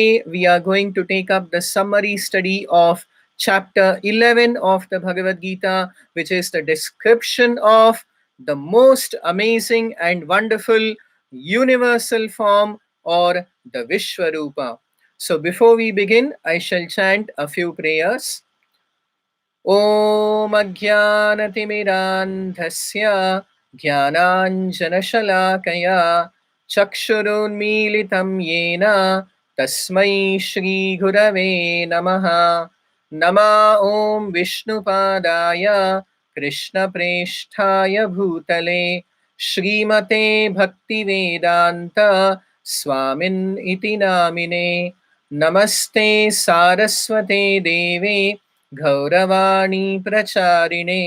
We are going to take up the summary study of chapter 11 of the Bhagavad Gita, which is the description of the most amazing and wonderful universal form or the Vishwarupa. So before we begin, I shall chant a few prayers. ॐ अज्ञानतिमिरान्धस्य ज्ञानाञ्जनशलाकया चक्षुरुन्मीलितं येन तस्मै श्रीगुरवे नमः। नमा ॐ विष्णुपादाय कृष्णप्रेष्ठाय भूतले श्रीमते भक्तिवेदान्त स्वामिन् इति नामिने। नमस्ते सारस्वते देवे गौरवाणी प्रचारिणे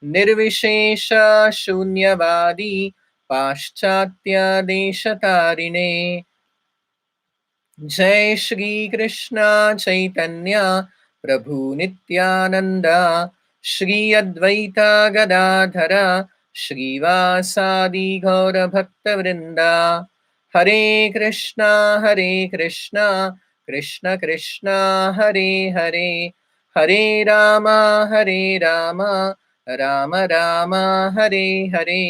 निर्विशेष शून्यवादी पाश्चात्य देशतारिणे। जय श्री कृष्ण चैतन्य प्रभु नित्यानंद श्री अद्वैत गदाधर श्रीवासादि गौर भक्त वृंदा। हरे कृष्णा कृष्ण कृष्ण हरे हरे, हरे Ram Ram Ram Hare Hare.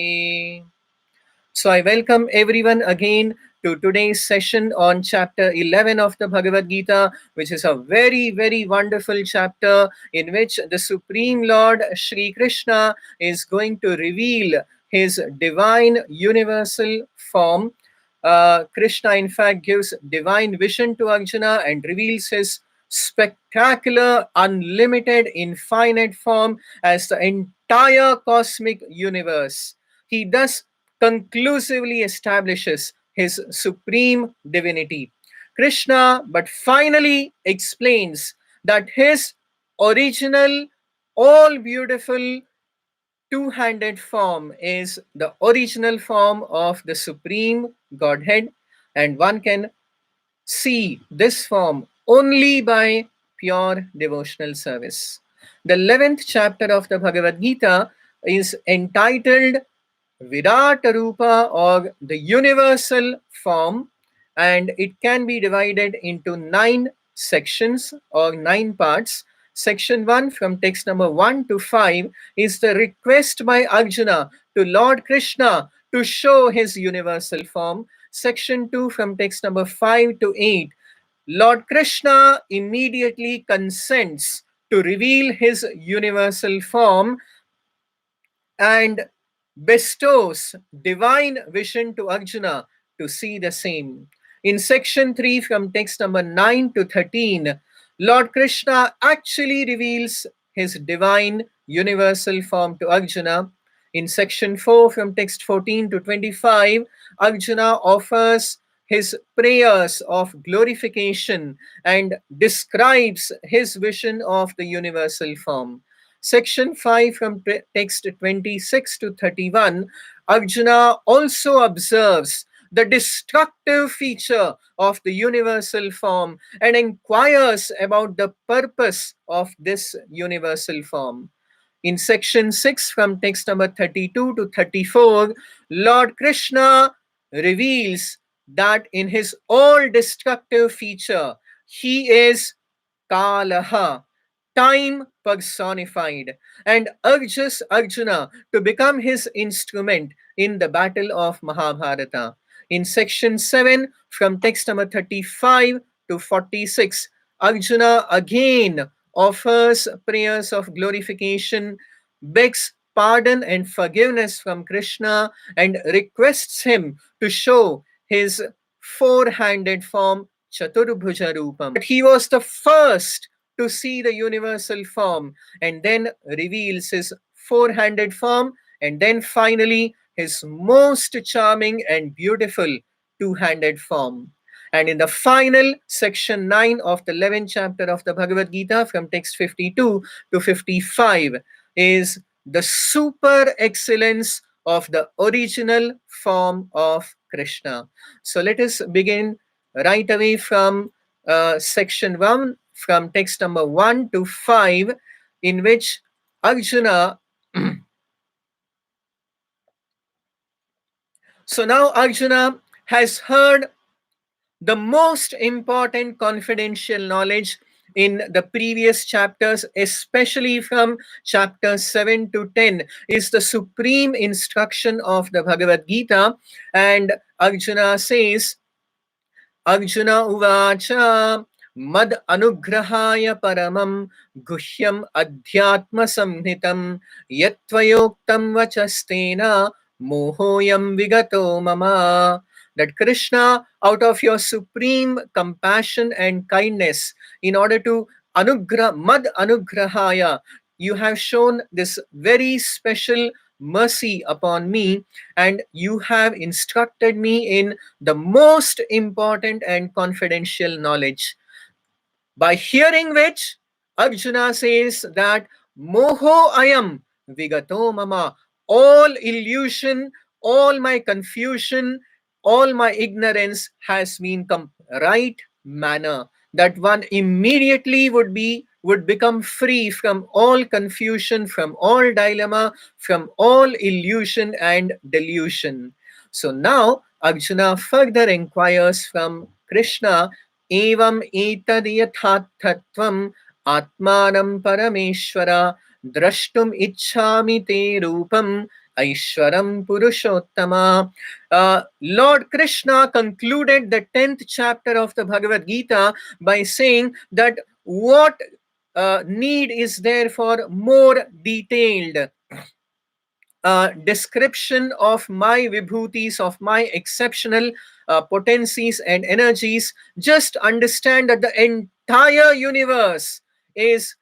So I welcome everyone again to today's session on chapter 11 of the Bhagavad Gita, which is a very, very wonderful chapter in which the Supreme Lord Shri Krishna is going to reveal his divine universal form. Krishna, in fact, gives divine vision to Arjuna and reveals his spectacular, unlimited, infinite form as the entire cosmic universe. He thus conclusively establishes his supreme divinity. Krishna, but finally explains that his original, all beautiful, two-handed form is the original form of the Supreme Godhead, and one can see this form only by pure devotional service. The 11th chapter of the Bhagavad Gita is entitled Virat Rupa, or the universal form, and it can be divided into 9 sections or 9 parts. Section 1 from text number 1 to 5 is the request by Arjuna to Lord Krishna to show his universal form. Section 2 from text number 5 to 8, Lord Krishna immediately consents to reveal his universal form and bestows divine vision to Arjuna to see the same. In section 3 from text number 9 to 13, Lord Krishna actually reveals his divine universal form to Arjuna. In section 4 from text 14 to 25, Arjuna offers his prayers of glorification and describes his vision of the universal form. Section 5 from text 26 to 31, Arjuna also observes the destructive feature of the universal form and inquires about the purpose of this universal form. In section 6 from text number 32 to 34, Lord Krishna reveals that in his all destructive feature, he is Kalaha, time personified, and urges Arjuna to become his instrument in the battle of Mahabharata. In section 7, from text number 35 to 46, Arjuna again offers prayers of glorification, begs pardon and forgiveness from Krishna, and requests him to show his four-handed form, Chaturbhuja Rupam. But he was the first to see the universal form and then reveals his four-handed form, and then finally his most charming and beautiful two-handed form. And in the final section 9 of the 11th chapter of the Bhagavad Gita, from text 52 to 55, is the super excellence of the original form of Krishna. So let us begin right away from section 1, from text number 1 to 5, in which Arjuna. So now Arjuna has heard The most important confidential knowledge in the previous chapters, especially from chapters 7 to 10, is the supreme instruction of the Bhagavad Gita. And Arjuna says, Arjuna uvacha mad anugrahaya paramam guhyam adhyatma samhitam yatvayoktam vachastena mohoyam vigato mama. That Krishna, out of your supreme compassion and kindness, in order to mad anugrahaya, you have shown this very special mercy upon me, and you have instructed me in the most important and confidential knowledge, by hearing which Arjuna says that Moho ayam vigato mama, all illusion, all my confusion, all my ignorance has been right manner, that one immediately would become free from all confusion, from all dilemma, from all illusion and delusion. So now Arjuna further inquires from Krishna, एवं एतद् यथार्थत्वम् आत्मानं परमेश्वर द्रष्टुम इच्छामि ते रूपम Aishwaram Purushottama. Lord Krishna concluded the 10th chapter of the Bhagavad Gita by saying that what need is there for more detailed description of my vibhutis, of my exceptional potencies and energies. Just understand that the entire universe is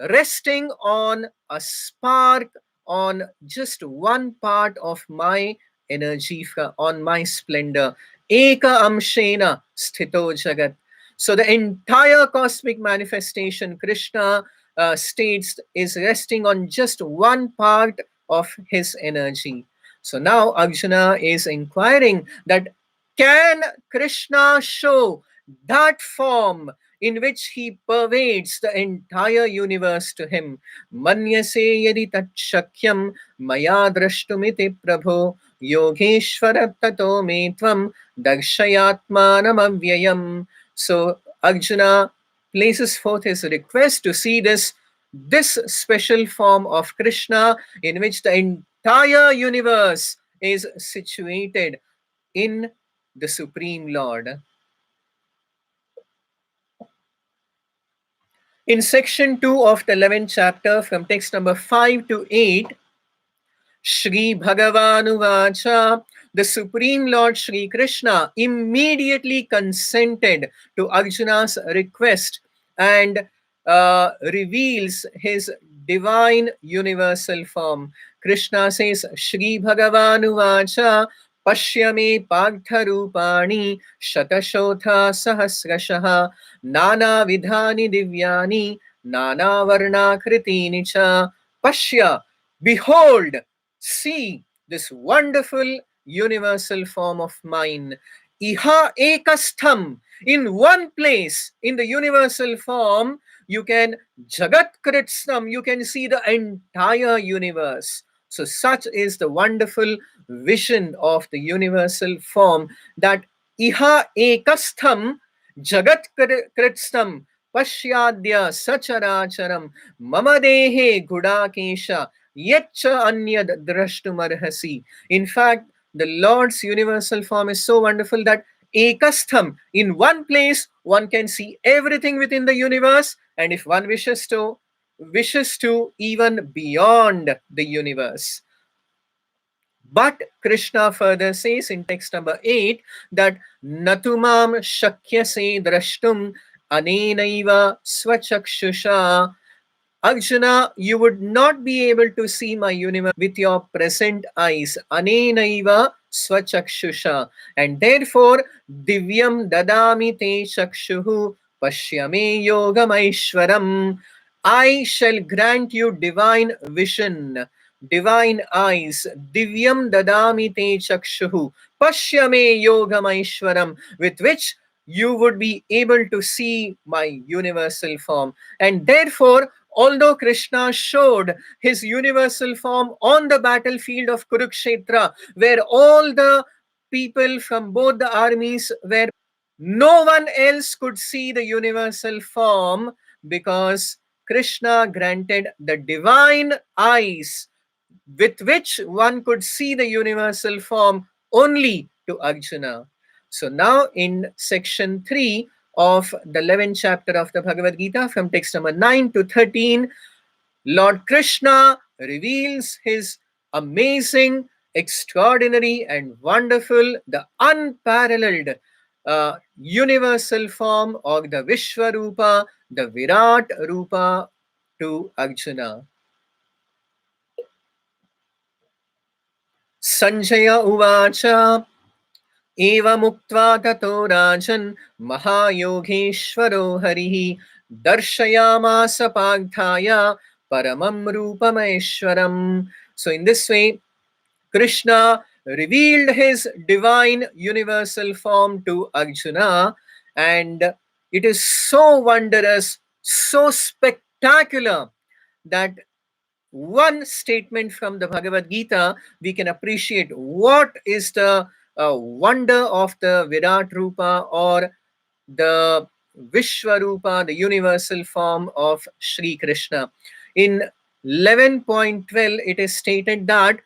resting on a spark, on just one part of my energy, on my splendor. Eka amshena sthito jagat. So the entire cosmic manifestation, Krishna states, is resting on just one part of his energy. So now Arjuna is inquiring that can Krishna show that form in which he pervades the entire universe to him? Manyase yadi tat shakyam maya drashtumiti prabho yogeshwara tato me tvam darshayatmanam avyayam. So Arjuna places forth his request to see this special form of Krishna in which the entire universe is situated in the Supreme Lord. In section 2 of the 11th chapter, from text number 5 to 8, Shri Bhagavanuvacha, the Supreme Lord Shri Krishna immediately consented to Arjuna's request and reveals his divine universal form. Krishna says, Shri Bhagavanuvacha, Pashyame Partharupani Shatashotha Sahasrashaha Nana Vidhani Divyani Nana Varna Kritini Cha. Pashya, behold, see this wonderful universal form of mine. Iha ekastham, in one place, in the universal form, you can jagat kritsam, you can see the entire universe. So such is the wonderful vision of the universal form, that iha ekastham jagat kritsam pashyadya sacharacharam mama dehe gudakesha yetcha anyad drashtumarhasi. In fact, the Lord's universal form is so wonderful that ekastham, in one place one can see everything within the universe, and if one wishes to even beyond the universe. But Krishna further says in text number 8 that Natumam Shakyase Drashtum Anenaiva Swachakshusha. Arjuna, you would not be able to see my universe with your present eyes. Anenaiva Swachakshusha. And therefore, Divyam Dadami Te Chakshuhu Pashyame Yogamaishwaram. I shall grant you divine vision, divine eyes. Divyam Dadami Te Chakshuhu Pashyame Yogamaishwaram, with which you would be able to see my universal form. And therefore, although Krishna showed his universal form on the battlefield of Kurukshetra, where all the people from both the armies were No one else could see the universal form because Krishna granted the divine eyes with which one could see the universal form only to Arjuna. So now in section 3 of the 11th chapter of the Bhagavad Gita, from text number 9 to 13, Lord Krishna reveals his amazing, extraordinary, and wonderful, the unparalleled universal form of the Vishwarupa, the Virat Rupa to Arjuna. Sanjaya Uvacha एवमुक्त्वा ततो राजन् महायोगेश्वरो हरिः दर्शयामास पार्थाय paramam rupameshwaram. So in this way, Krishna revealed his divine universal form to Arjuna, and it is so wondrous, so spectacular, that one statement from the Bhagavad Gita, we can appreciate what is the wonder of the Virat Rupa, or the Vishwarupa, the universal form of Sri Krishna. In 11.12, it is stated that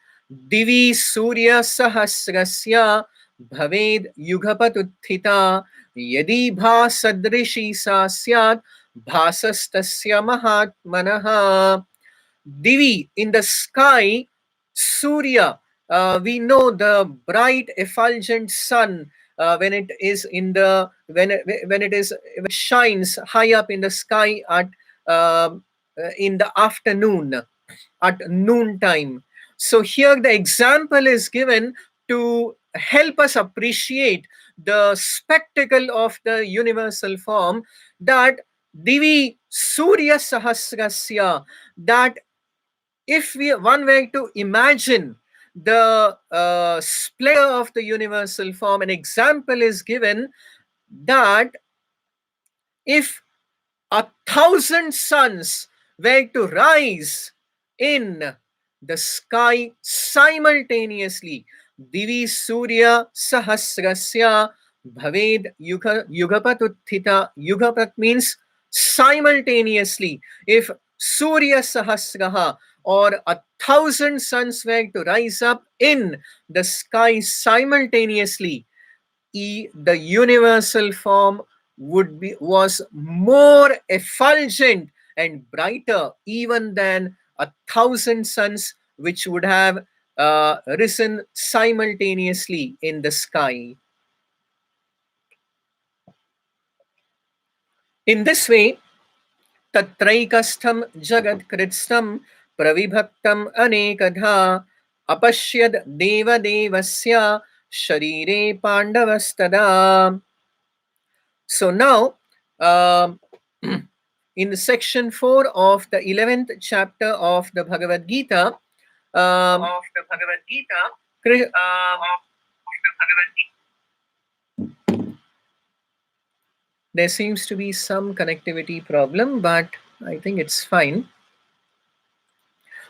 Divi Surya Sahasrasya Bhaved Yugapatuthita Yadi Bhasadrishi Sa Syat Bhasastasya Mahatmanaha. Divi, in the sky, Surya, we know the bright effulgent sun, when it is in the when it is when it shines high up in the sky at in the afternoon, at noontime. So here the example is given to help us appreciate the spectacle of the universal form, that Divi Surya Sahasrasya, that if we one were to imagine the splendor of the universal form, an example is given that if 1,000 suns were to rise in the sky simultaneously, Divi Surya Sahasrasya Bhaved Yugapatuthita. Yugapat means simultaneously. If Surya Sahasraha, or 1,000 suns were to rise up in the sky simultaneously, the universal form was more effulgent and brighter even than 1,000 suns which would have risen simultaneously in the sky. In this way, तत्रैकस्थं जगत्कृत्स्नं प्रविभक्तम् अनेकधा अपश्यद् देवदेवस्य शरीरे पाण्डवस्तदा. So now, in the section 4 of the 11th chapter of the Bhagavad Gita, there seems to be some connectivity problem, but I think it's fine.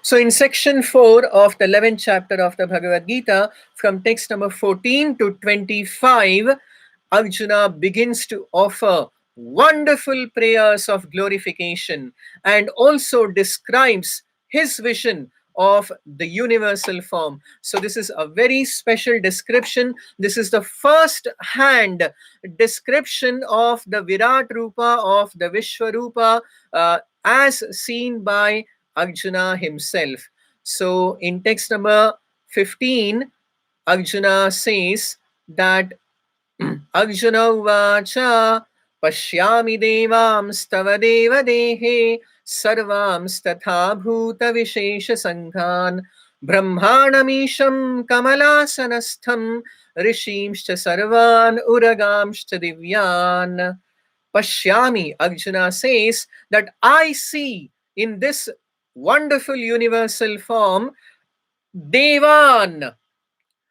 So in section 4 of the 11th chapter of the Bhagavad Gita, from text number 14 to 25, Arjuna begins to offer wonderful prayers of glorification, and also describes his vision of the universal form. So this is a very special description. This is the first hand description of the Virat Rupa, of the Vishwarupa, as seen by Arjuna himself. So in text number 15, Arjuna says that Arjuna uvacha pashyami devanstava devadehe sarvamstatha bhuta vishesha sankhan brahmanamisham kamalasanastham rishimshcha sarvan uragamshcha divyan. Pashyami, Arjuna says that I see in this wonderful universal form Devan.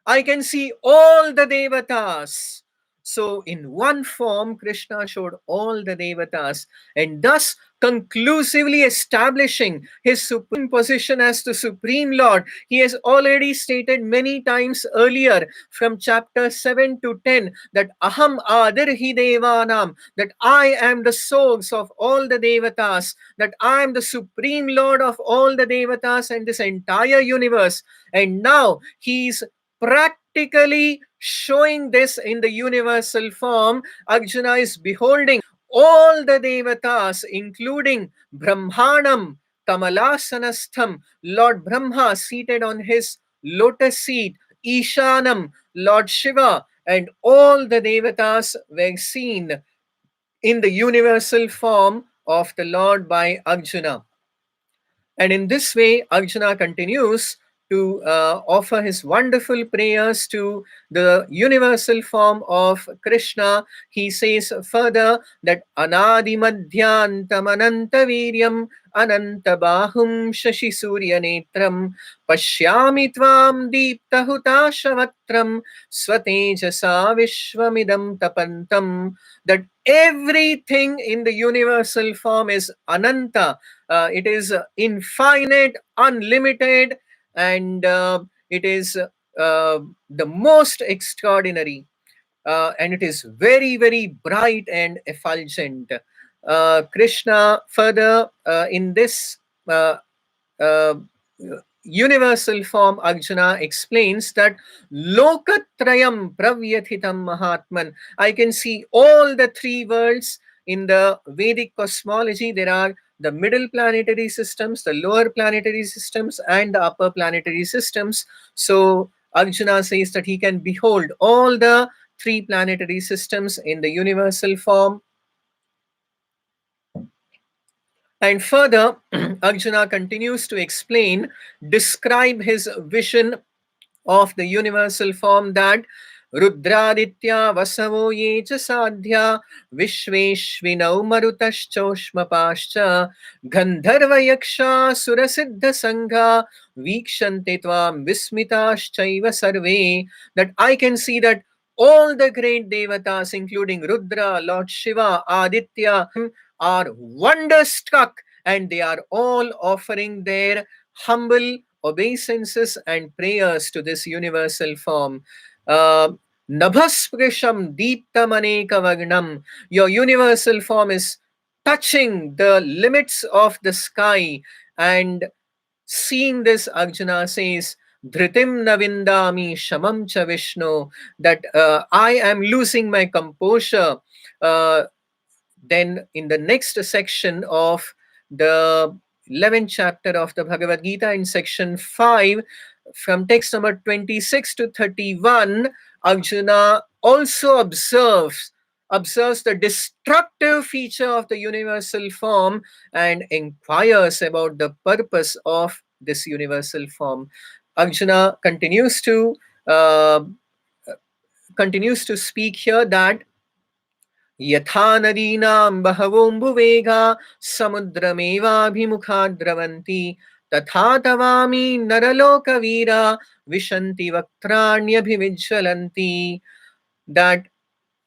I can see all the Devatas. So, in one form, Krishna showed all the devatas and thus conclusively establishing his supreme position as the Supreme Lord. He has already stated many times earlier from chapter 7 to 10 that Aham Adirhi Devanam, that I am the source of all the devatas, that I am the Supreme Lord of all the devatas and this entire universe. And now he's practically showing this in the universal form. Arjuna is beholding all the devatas, including Brahmanam, Kamalasanastham, Lord Brahma seated on his lotus seat, Ishanam, Lord Shiva, and all the devatas were seen in the universal form of the Lord by Arjuna. And in this way, Arjuna continues to offer his wonderful prayers to the universal form of Krishna. He says further that Anadi Madhyantam Ananta Viryam Ananta Bahum Shashi Surya Netram Pashyami Tvam Deepta Hutashavatram Swatejasa Vishwamidam Tapantam. That everything in the universal form is Ananta, it is infinite, unlimited, and it is the most extraordinary. And it is very, very bright and effulgent. Krishna further in this uh, universal form, Arjuna explains that Lokatrayam Pravyathitam Mahatman. I can see all the three worlds in the Vedic cosmology. There are the middle planetary systems, the lower planetary systems, and the upper planetary systems. So Arjuna says that he can behold all the three planetary systems in the universal form. And further, Arjuna continues to explain, describe his vision of the universal form that Rudraditya Vasavo Ye cha Sadhya Vishveshvinau Marutashchoshmapascha Gandharva Yaksha Surasiddha Sangha Vikshante Tvam Vismitaschaiva Sarve. That I can see that all the great devatas, including Rudra, Lord Shiva, Aditya, are wonderstruck, and they are all offering their humble obeisances and prayers to this universal form. Uh, Nabhasprisham Deeptamaneka Vagnam. Your universal form is touching the limits of the sky. And seeing this, Arjuna says, Dhritim Navindami Shamam Cha Vishnu, that I am losing my composure. Uh, then in the next section of the 11th chapter of the Bhagavad Gita, in section 5, from text number 26 to 31, Arjuna also observes the destructive feature of the universal form and inquires about the purpose of this universal form. Arjuna uh, continues to speak here that यथा नदीनां बहवोऽम्बुवेगा समुद्रमेवाभिमुखा द्रवन्ति तथा तवामि नरलोकवीरा विशन्ति वक्त्राण्यभिविज्वलन्ति. That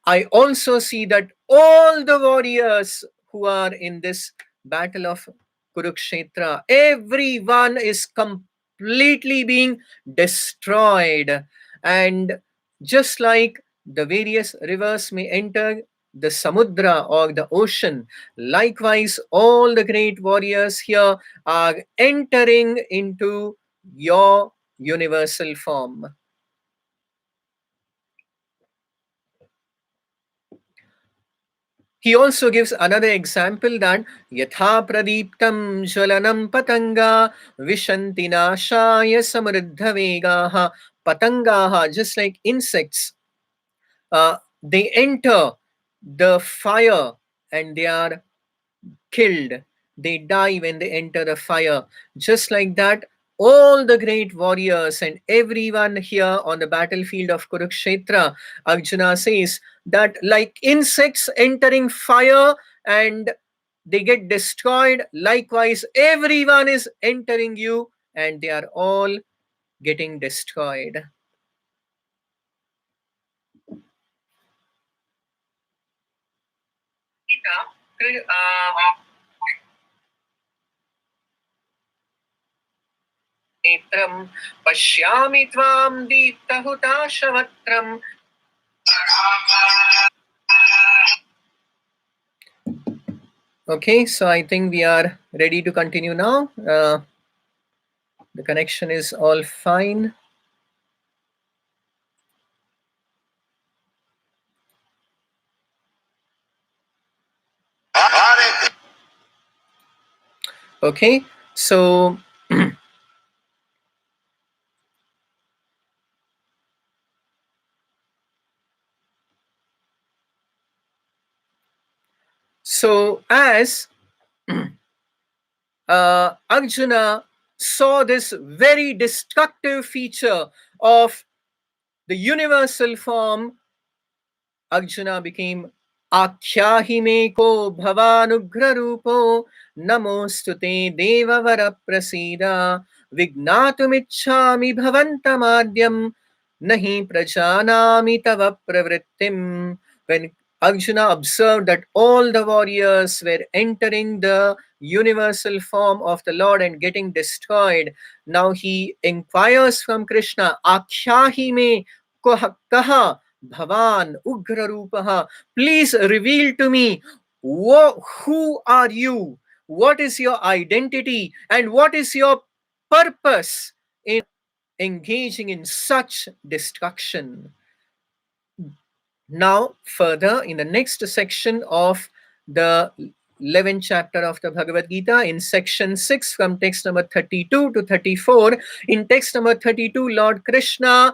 I also see that all the warriors who are in this battle of Kurukshetra, everyone is completely being destroyed. And just like the various rivers may enter the Samudra or the ocean, likewise, all the great warriors here are entering into your universal form. He also gives another example that Yatha Pradiptam Jwalanam Patanga Vishanti Nashaya Samriddha Vegaha. Patangaha, just like insects, they enter the fire and they are killed. They die when they enter the fire. Just like that, all the great warriors and everyone here on the battlefield of Kurukshetra, Arjuna says that like insects entering fire and they get destroyed, likewise, everyone is entering you and they are all getting destroyed. Netram pashyami tvam deeptahutashavatram. Okay, so I think we are ready to continue now. The connection is all fine. Okay, so as Arjuna saw this very destructive feature of the universal form, Arjuna became Akhyahi me ko bhavanugra rupo namostute devavara prasida vignatumichhami bhavantamadhyam nahi prajanami tava pravrittim. When Arjuna observed that all the warriors were entering the universal form of the Lord and getting destroyed, now he inquires from Krishna, Akhyahi me kaha Bhavan Ugra Rupaha, please reveal to me who are you? What is your identity? And what is your purpose in engaging in such destruction? Now, further, in the next section of the 11th chapter of the Bhagavad Gita, in section 6, from text number 32 to 34, in text number 32, Lord Krishna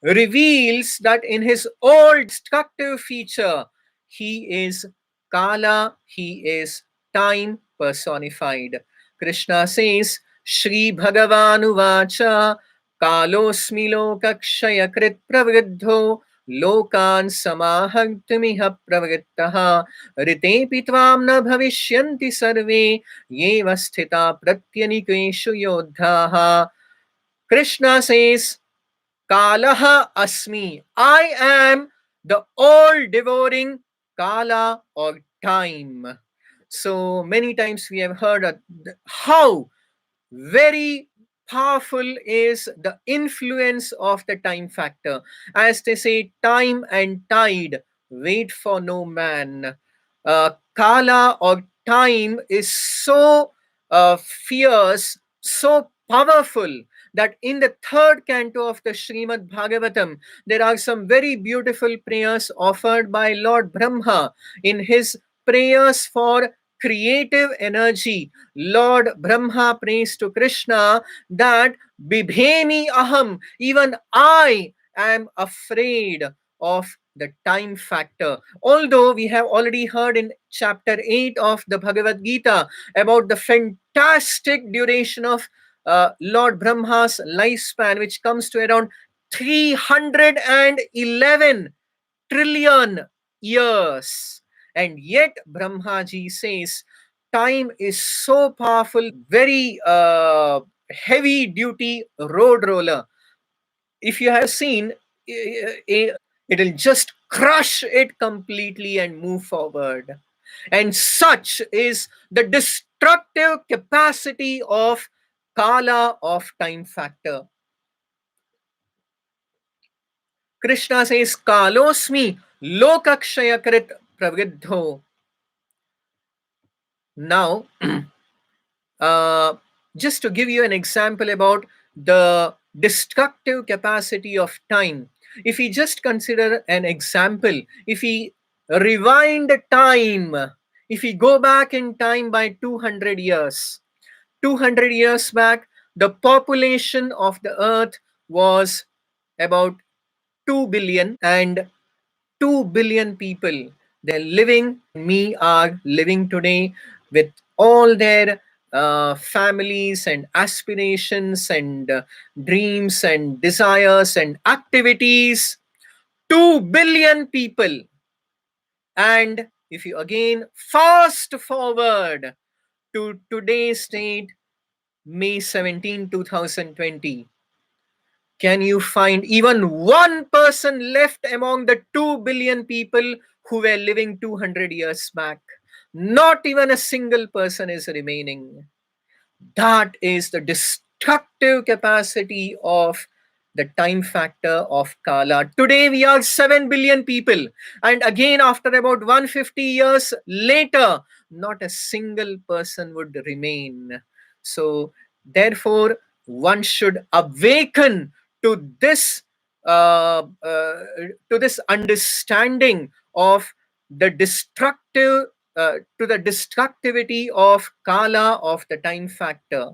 reveals that in his all destructive feature, he is Kala, he is time personified. Krishna says, Shri Bhagavanu Vacha Kalosmi Lokakshaya Krit Pravriddho Lokan Samahantimiha Pravrittaha Ritepi Tvam Na Bhavishyanti Sarve Yeva Sthita Pratyanikeshu Yodhaha. Krishna says, Kalaha Asmi. I am the all devouring Kala or time. So many times we have heard how very powerful is the influence of the time factor. As they say, time and tide wait for no man. Kala or time is so fierce, so powerful that in the third canto of the Srimad Bhagavatam, there are some very beautiful prayers offered by Lord Brahma in his prayers for creative energy. Lord Brahma prays to Krishna that Bibhemi Aham, even I am afraid of the time factor. Although we have already heard in chapter 8 of the Bhagavad Gita about the fantastic duration of Lord Brahma's lifespan, which comes to around 311 trillion years. And yet, Brahmaji says, time is so powerful, very heavy duty road roller. If you have seen, it'll just crush it completely and move forward. And such is the destructive capacity of Kala, of time factor. Krishna says, Kalosmi lokakshayakrit pravriddho. Now, just to give you an example about the destructive capacity of time, if we just consider an example, if we rewind time, if we go back in time by 200 years, 200 years back, the population of the earth was about 2 billion, and 2 billion people they're living, me are living today with all their families and aspirations and dreams and desires and activities. 2 billion people. And if you again fast forward to today's date, May 17, 2020, can you find even one person left among the 2 billion people who were living 200 years back? Not even a single person is remaining. That is the destructive capacity of the time factor of Kala. Today we are 7 billion people, and again, after about 150 years later, not a single person would remain. So, therefore, one should awaken to this to this understanding of the destructive to the destructivity of Kala, of the time factor,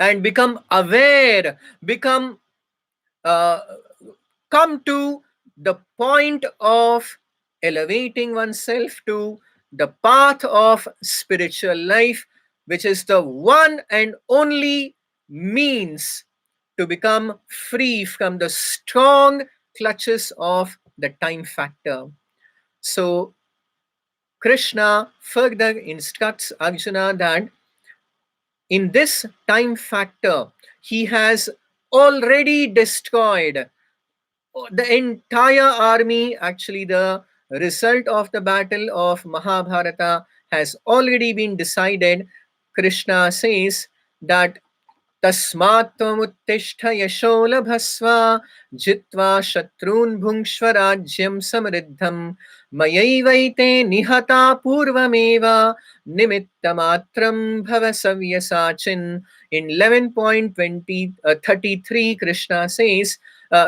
and become aware, become uh, come to the point of elevating oneself to the path of spiritual life, which is the one and only means to become free from the strong clutches of the time factor. So, Krishna further instructs Arjuna that in this time factor, he has already destroyed the entire army. Actually, the result of the battle of Mahabharata has already been decided. Krishna says that तस्मात् त्वमुत्तिष्ठ यशो लभस्व जित्वा शत्रून् भुङ्क्ष्व राज्यं समृद्धं मयैवैते निहता पूर्वमेव निमित्तमात्रं भव सव्यसाचिन्. In 11.33, Krishna says,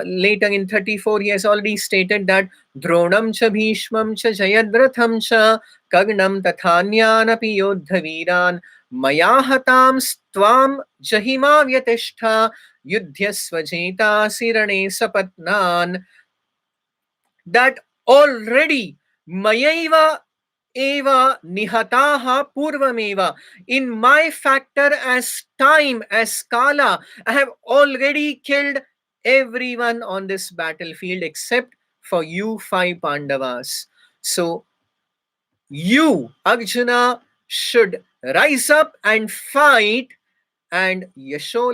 later in 34, he has already stated that Dronam cha Bhishmam cha Jayadratham cha Karnam tathanyanapi yodhaviran मया हतां स्त्वां जहिमा व्यतिष्ठ युध्यस्व जेतासि रणे सपत्नान्. That already mayaiva eva nihataha purvameva, in my factor as time, as kala, I have already killed everyone on this battlefield except for you five Pandavas. So you, Arjuna, should rise up and fight, and Yasho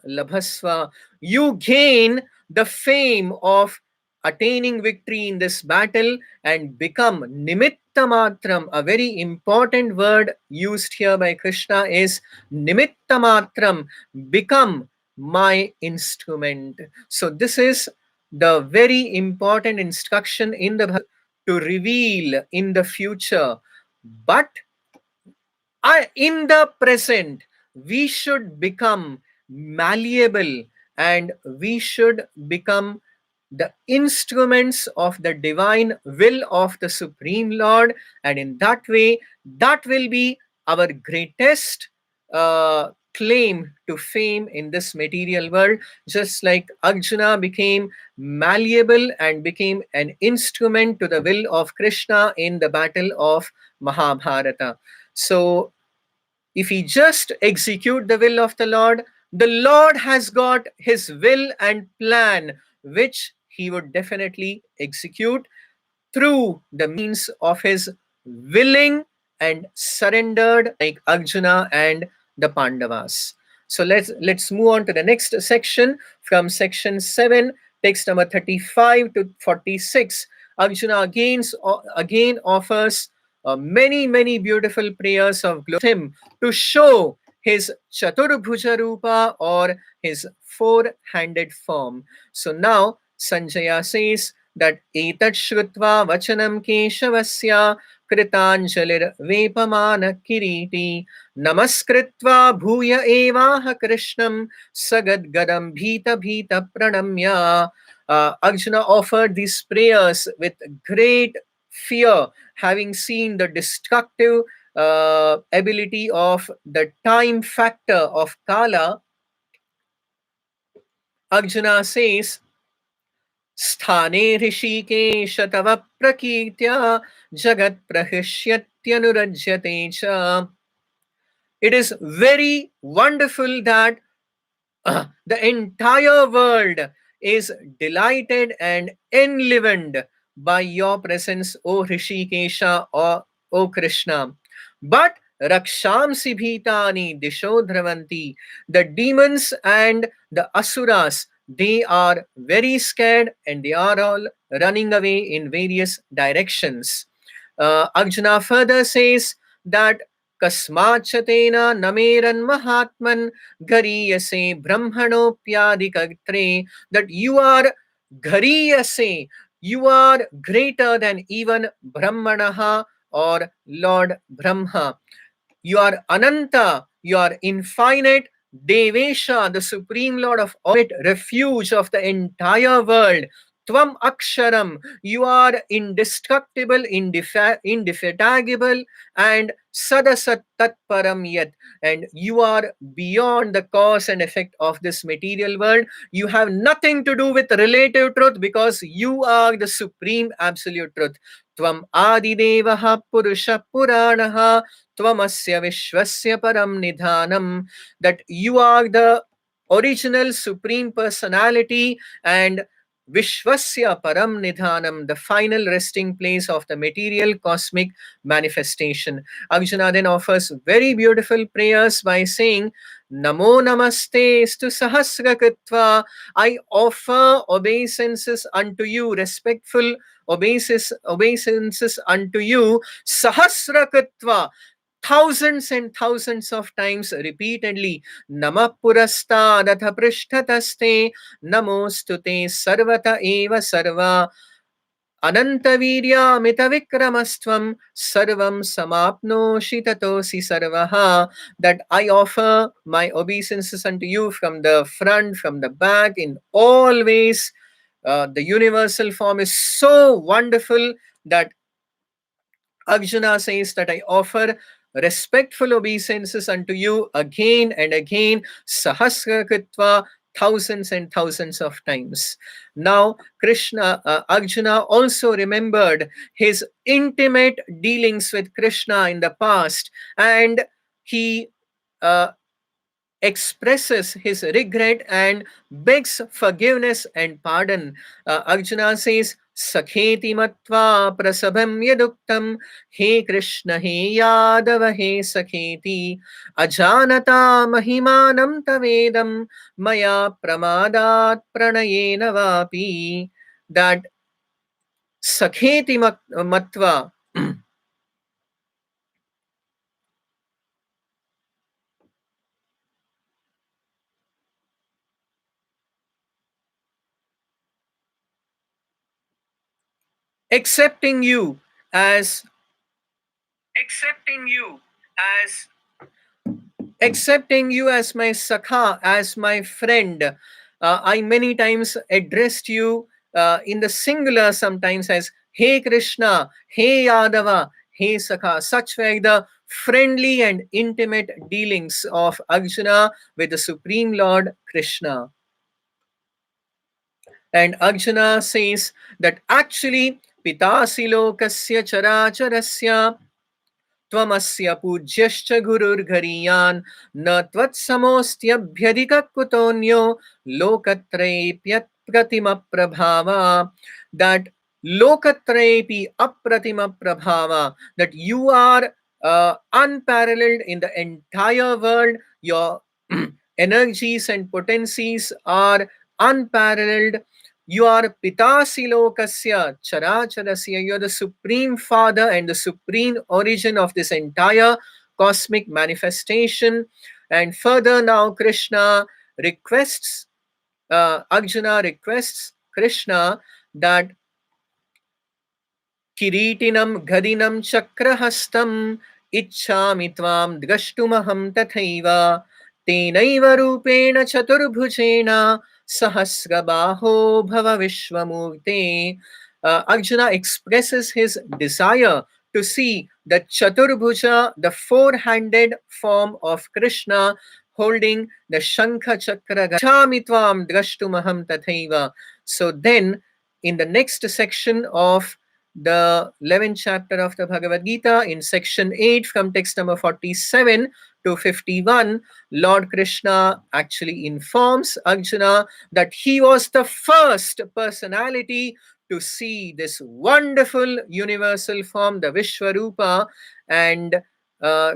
Labhasva, you gain the fame of attaining victory in this battle and become Nimitta Matram. A very important word used here by Krishna is Nimitta Matram, become my instrument. So, this is the very important instruction in the to reveal in the future. But in the present, we should become malleable, and we should become the instruments of the divine will of the Supreme Lord. And in that way, that will be our greatest claim to fame in this material world. Just like Arjuna became malleable and became an instrument to the will of Krishna in the battle of Mahabharata. So, if we just execute the will of the Lord has got his will and plan, which he would definitely execute through the means of his willing and surrendered, like Arjuna and the Pandavas. So let's move on to the next section, from section 7, text number 35 to 46. Arjuna again offers many beautiful prayers of glory to him to show his Chaturbhuja Rupa, or his four-handed form. So now Sanjaya says that etat shrutva vachanam keshavasya kritanjalir vepamana kiriti namaskritva bhuya evaha krishnam sagadgadam bhita bhita pranamya. Arjuna offered these prayers with great fear, having seen the destructive ability of the time factor of Kala. Arjuna says, स्थाने ऋषिकेश तव प्रकीर्त्या जगत् प्रहृष्यत्यनुरज्यते च. It is very wonderful that the entire world is delighted and enlivened by your presence, O Rishikesha, or O Krishna. But Rakshamsi Bhitani Disho Dhravanti, the demons and the asuras, they are very scared and they are all running away in various directions. Arjuna further says that Kasmachatena nameran mahatman gariyase brahmanopyadikatre, that you are gariyase, you are greater than even Brahmanaha or Lord Brahma. You are Ananta, you are infinite. Devesha, the Supreme Lord of all, refuge of the entire world. Tvam Aksharam, you are indestructible, indefatigable, and Sadasat Tatparam Yat, and you are beyond the cause and effect of this material world. You have nothing to do with relative truth because you are the supreme absolute truth. Tvam Adidevaha Purusha Puranaha Tvamasya Vishwasya Param Nidhanam, that you are the original supreme personality and Vishwasya Param Nidhanam, the final resting place of the material cosmic manifestation. Arjuna then offers very beautiful prayers by saying, Namo Namaste Stu Sahasra Kritva. I offer obeisances unto you, respectful obeisances unto you, Sahasra Kritva, thousands and thousands of times repeatedly. Nama purastadatha prishtataste namostute sarvata eva sarva anantavirya mitavikramastvam sarvam samapnoshi tatosi sarvaha, that I offer my obeisances unto you from the front, from the back, in all ways. The universal form is so wonderful that Arjuna says that I offer respectful obeisances unto you again and again, sahasra kritva, thousands and thousands of times. Now, Arjuna also remembered his intimate dealings with Krishna in the past, and he uh, expresses his regret and begs forgiveness and pardon. Arjuna says, Sakheti matva prasabham yaduktam, He Krishna, He Yadava, He Sakheti, Ajanata mahimanam tavedam, Maya pramadat pranayena vapi, that Sakheti matva, accepting you as accepting you as accepting you as my sakha, as my friend. I many times addressed you in the singular, sometimes as Hey Krishna, Hey Yadava, Hey Sakha. Such were the friendly and intimate dealings of Arjuna with the Supreme Lord Krishna. And Arjuna says that actually, Pitasi lokasya characharasya त्वमस्य पूज्यश्च गुरुर्गरीयान् न त्वत्समोऽस्त्यभ्यधिकः कुतोऽन्यो लोकत्रयेऽप्यप्रतिमप्रभावा, that लोकत्रयेऽपि अप्रतिमप्रभावा, that you are unparalleled in the entire world. Your energies and potencies are unparalleled. You are Pitasi Lokasya Characharasya. You are the supreme father and the supreme origin of this entire cosmic manifestation. And further now, Arjuna requests Krishna that Kiritinam Gadinam Chakrahastam Ichchami Tvam Drashtumaham Tathaiva Tenaiva Rupena Chaturbhujena Sahasrabaho Bhava Vishwamurte. Arjuna expresses his desire to see the Chaturbhuja, the four-handed form of Krishna holding the Shankha Chakra. Ichchami Tvam Drashtumaham Tathaiva. So then, in the next section of the 11th chapter of the Bhagavad Gita, in section 8, from text number 47 to 51, Lord Krishna actually informs Arjuna that he was the first personality to see this wonderful universal form, the Vishwarupa. And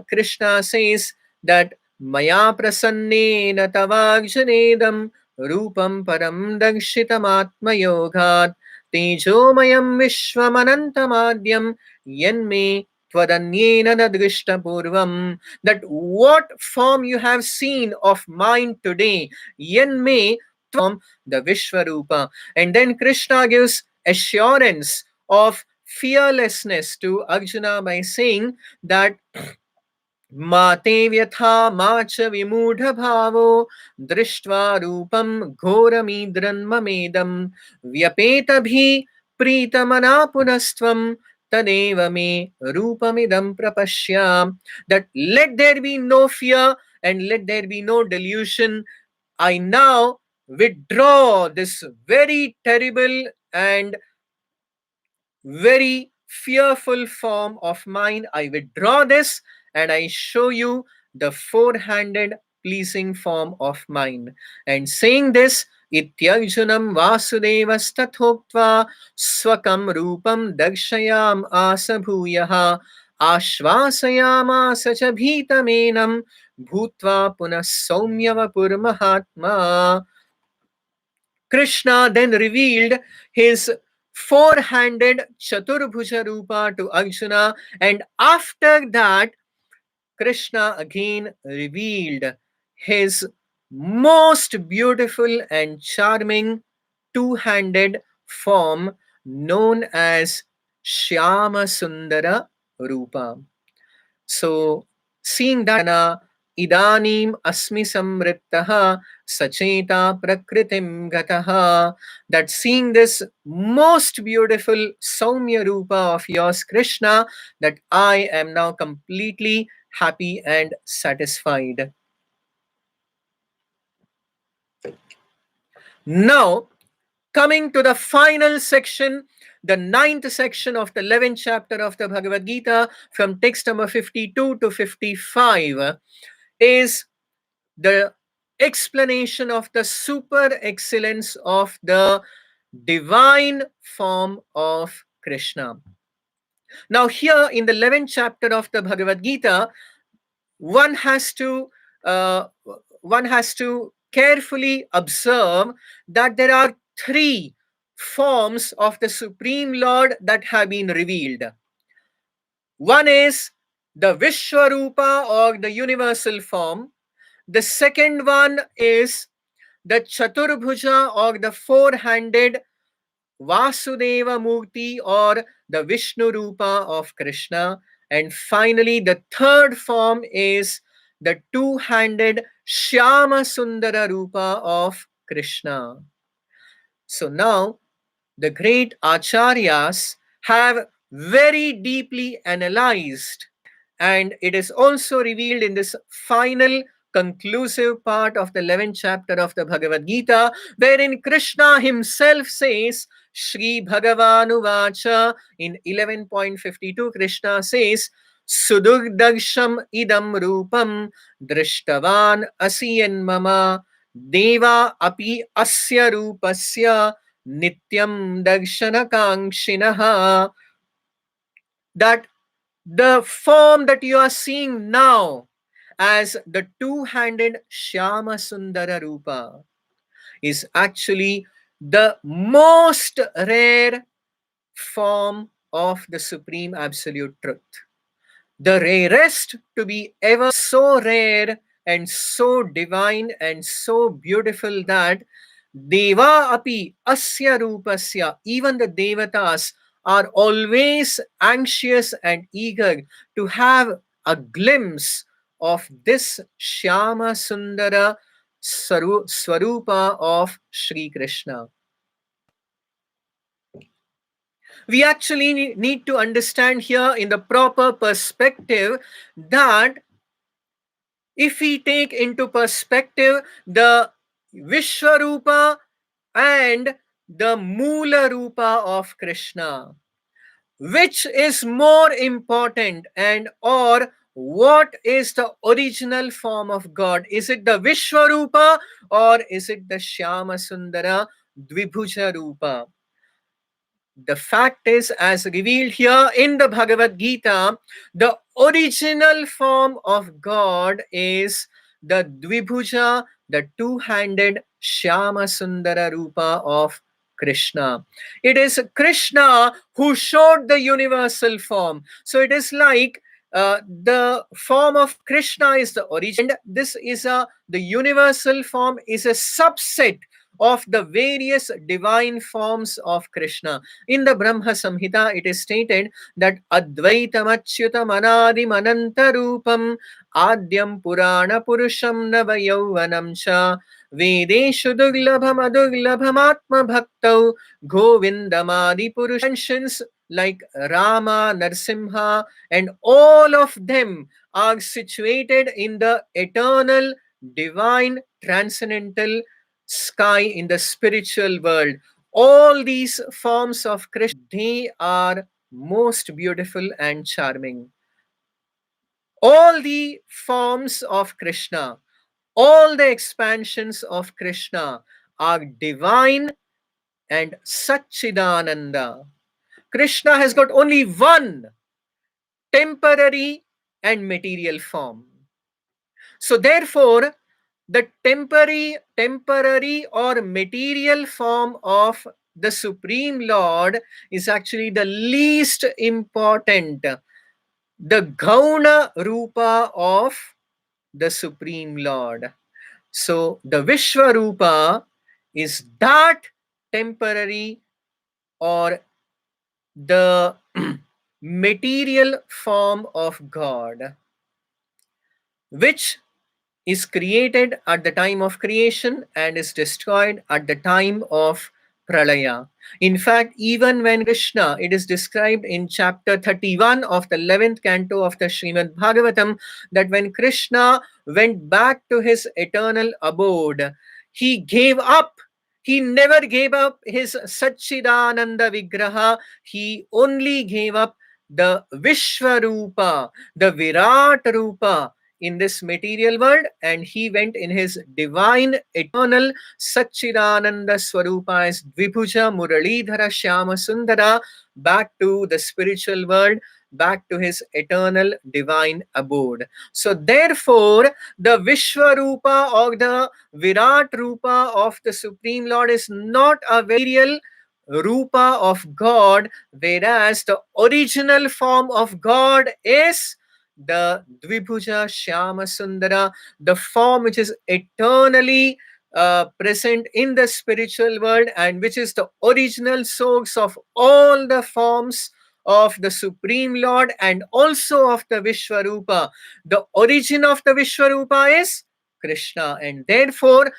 Krishna says that Maya prasannena tavagjanedam Rupam Param Dakshitamatma Tejomayam Vishwamanantamadyam Yanme Twadanyena Nadrishta Purvam. That what form you have seen of mine today, Yanme the Vishwarupa. And then Krishna gives assurance of fearlessness to Arjuna by saying that माते व्यथा मा च विमूढभावो दृष्ट्वा रूपं घोरमीद्रन्ममेदं व्यपेतभिः प्रीतमना पुनस्त्वं तदेव मे रूपमिदं प्रपश्य. That let there be no fear and let there be no delusion. I now withdraw this very terrible and very fearful form of mine. I withdraw this and I show you the four-handed pleasing form of mine. And saying this, Ityarjunam Vasudevastathoktva Swakam Rupam Dakshayam Asa Bhuyaha Ashvasayamasa cha Bhitamenam Bhutva Punas Saumyavapur Mahatma. Krishna then revealed his four-handed Chaturbhuja Rupa to Arjuna, and after that, Krishna again revealed his most beautiful and charming two-handed form known as Shyama Sundara Rupa. So, seeing that, idanim asmi samrittaha sacheta prakritim gataha, that seeing this most beautiful Saumya Rupa of yours, Krishna, that I am now completely happy and satisfied. Now, coming to the final section, the 9th section of the 11th chapter of the Bhagavad Gita, from text number 52 to 55, is the explanation of the super excellence of the divine form of Krishna. Now, here in the 11th chapter of the Bhagavad Gita, one has to uh, one has to carefully observe that there are three forms of the Supreme Lord that have been revealed. One is the Vishwarupa, or the universal form. The second one is the Chaturbhuja, or the four-handed Vasudeva Murti, or the Vishnu Rupa of Krishna. And finally, the third form is the two-handed Shyama Sundara Rupa of Krishna. So now, the great acharyas have very deeply analyzed, and it is also revealed in this final conclusive part of the 11th chapter of the Bhagavad Gita, wherein Krishna himself says, Shri Bhagavanu Vacha, in 11.52, Krishna says, Sudurdarsham idam rupam drishtavan asiyan mama deva api asya rupasya nityam darshana kangshinaha. That the form that you are seeing now as the two-handed Shyama Sundara Rupa is actually the most rare form of the Supreme Absolute Truth. The rarest to be ever, so rare and so divine and so beautiful that Deva api asya rupasya, even the Devatas are always anxious and eager to have a glimpse of this Shyama Sundara Swarupa of Sri Krishna. We actually need to understand here in the proper perspective that if we take into perspective the Vishwarupa and the Moola Rupa of Krishna, which is more important, and or what is the original form of God? Is it the Vishwarupa or is it the Shyama Sundara Dvibhuja Rupa? The fact is, as revealed here in the Bhagavad Gita, the original form of God is the Dvibhuja the two-handed Shyama Sundara Rupa of Krishna. It is Krishna who showed the universal form. So it is like the form of Krishna is the origin. This is the universal form is a subset of the various divine forms of Krishna. In the Brahma Samhita, it is stated that Advaitam Achyutam Anadim Anantarupam Adyam Purana Purusham Navayauvanam Cha Vedeshu Duglabham Aduglabham Atma Bhaktau Govindamadi Purush mentions like Rama, Narsimha, and all of them are situated in the eternal, divine, transcendental sky in the spiritual world. All these forms of Krishna, they are most beautiful and charming. All the forms of Krishna, all the expansions of Krishna are divine and Satchidananda. Krishna has got only one temporary and material form. So therefore, the temporary or material form of the Supreme Lord is actually the least important, the Gauna Rupa of the Supreme Lord. So the Vishwarupa is that temporary or the material form of God, which is created at the time of creation and is destroyed at the time of pralaya. In fact, even when Krishna, it is described in chapter 31 of the 11th canto of the Srimad Bhagavatam, that when Krishna went back to his eternal abode, he gave up. He never gave up his Satchidananda Vigraha. He only gave up the Vishwarupa, the Virat Rupa, in this material world, and he went in his divine eternal Satchidananda Swarupa as Dvibhuja Muralidhara Shyama Sundara back to the spiritual world, back to his eternal divine abode. So therefore the Vishwarupa or the Virat Rupa of the Supreme Lord is not a real Rupa of God, whereas the original form of God is the Dvibhuja Shyama Sundara, the form which is eternally present in the spiritual world and which is the original source of all the forms of the Supreme Lord and also of the Vishwarupa. The origin of the Vishwarupa is Krishna, and therefore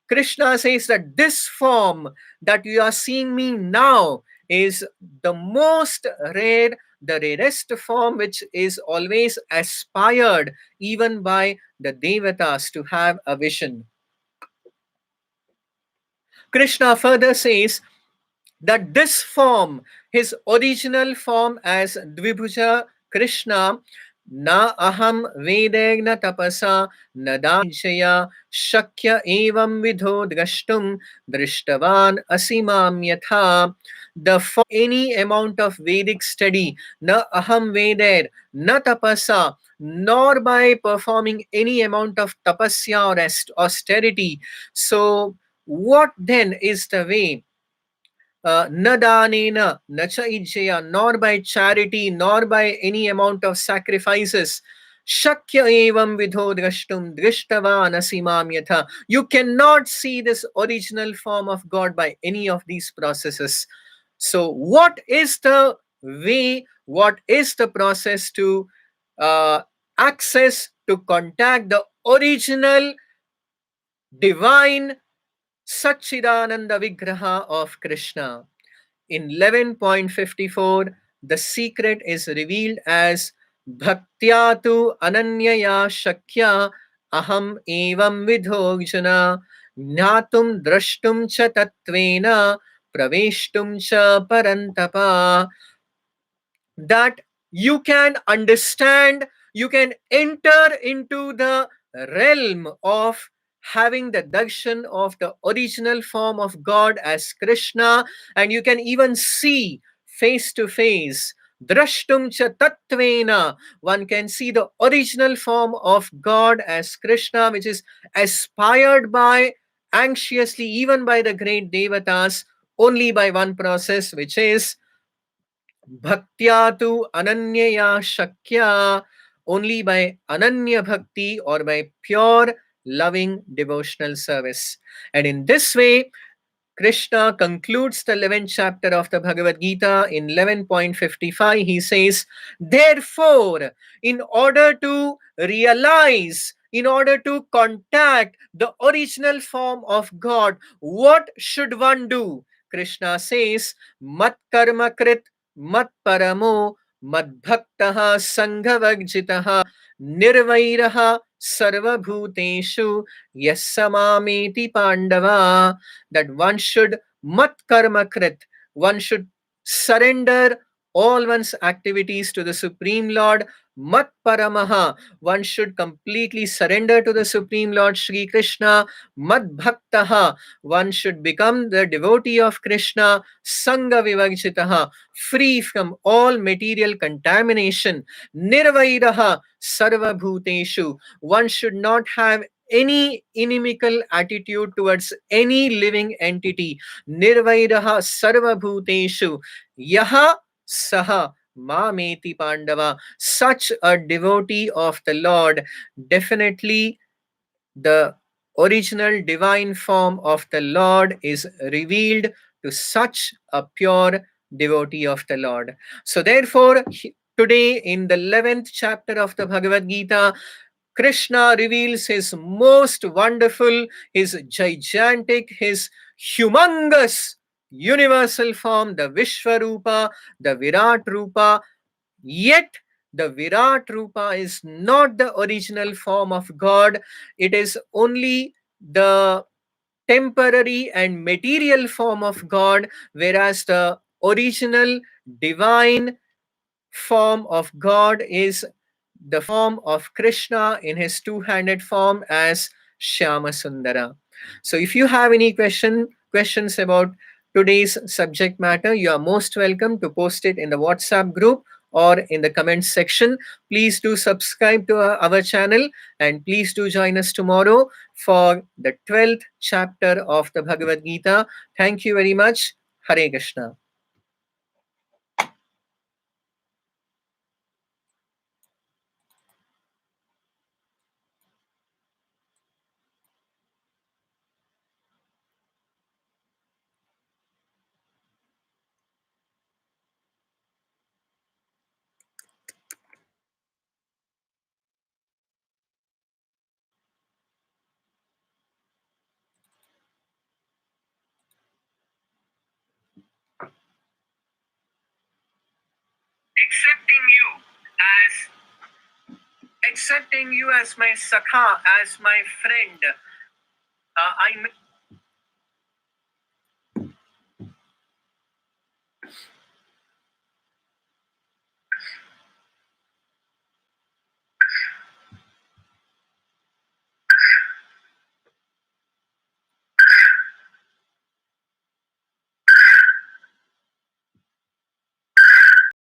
Krishna says that this form that you are seeing me now is the most rare, the rarest form which is always aspired even by the Devatas to have a vision. Krishna further says that this form, his original form as Dvibhuja Krishna, na aham vedegna tapasa nadajaya shakya evam vidho drashtum drishtavan asimam yatha. The for any amount of Vedic study, na aham veder, na tapasa, nor by performing any amount of tapasya or austerity. So what then is the way? Na danena, na cha ijjaya, nor by charity, nor by any amount of sacrifices. Shakya evam vidho drashtum drishtava nasimam yatha. You cannot see this original form of God by any of these processes. So, what is the way, what is the process to uh, access, to contact the original divine Satchidananda Vigraha of Krishna? In 11.54, the secret is revealed as Bhaktyatu Ananyaya Shakya Aham Evam Vidhojana Jnatum Drashtum Cha Tatvena Praveshtum Cha Parantapa. That you can understand, you can enter into the realm of having the darshan of the original form of God as Krishna, and you can even see face to face Drashtum cha tattvena. One can see the original form of God as Krishna, which is aspired by anxiously even by the great devatas, only by one process, which is bhaktya tu ananyaya shakya, only by ananya bhakti or by pure loving devotional service. And in this way, Krishna concludes the 11th chapter of the Bhagavad Gita in 11.55. He says, therefore, in order to realize, in order to contact the original form of God, what should one do? Krishna says, mat karma krit, mat paramo, mat bhaktaha sanghavajitaha, nirvairaha sarvabhuteshu yasamameti pandava, that one should mat karma krit, one should surrender all one's activities to the Supreme Lord. Mat paramaha, one should completely surrender to the Supreme Lord Sri Krishna. Mat bhaktaha, one should become the devotee of Krishna. Sangha vivagchitaha, free from all material contamination. Nirvairaha sarva bhuteshu, one should not have any inimical attitude towards any living entity. Nirvairaha sarva bhuteshu yaha saha mameti pandava. Such a devotee of the Lord, definitely the original divine form of the Lord is revealed to such a pure devotee of the Lord. So therefore, today in the 11th chapter of the Bhagavad Gita, Krishna reveals his most wonderful, his gigantic, his humongous universal form, the Vishwarupa, the Virat Rupa. Yet the Virat Rupa is not the original form of God. It is only the temporary and material form of God, whereas the original divine form of God is the form of Krishna in his two-handed form as Shyama Sundara. So if you have any questions about today's subject matter, you are most welcome to post it in the WhatsApp group or in the comments section. Please do subscribe to our channel, and please do join us tomorrow for the 12th chapter of the Bhagavad Gita. Thank you very much. Hare Krishna. Accepting you as accepting you as my sakha, as my friend.